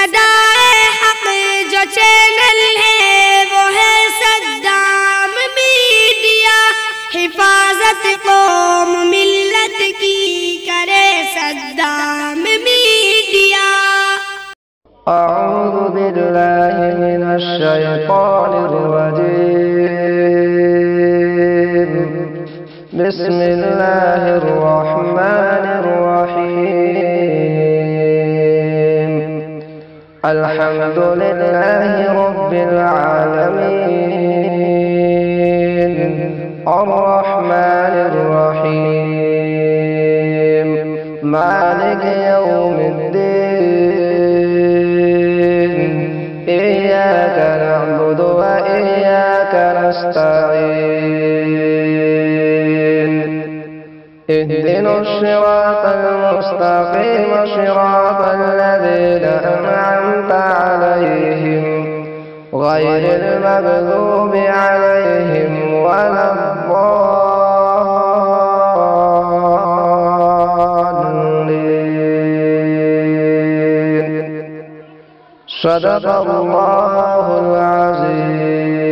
सदाए हक जो चैनल है वो है सद्दाम मीडिया। हिफाजत कौम मिल्लत की करे सद्दाम मीडिया। अऊज़ु बिल्लाहि मिनश शैतानिर रजीम। बिस्मिल्लाहिर रहमानिर रहीम। अल्हम्दुलिल्लाहि रब्बिल आलमीन। अर्रहमानिर रहीम। मालिकि यौमिद्दीन। इय्याक नअबुदु व इय्याक नस्तईन। اهدنا الصراط المستقيم صراط الذين أنعمت عليهم غير المغضوب عليهم ولا الضالين. صدق الله العظيم.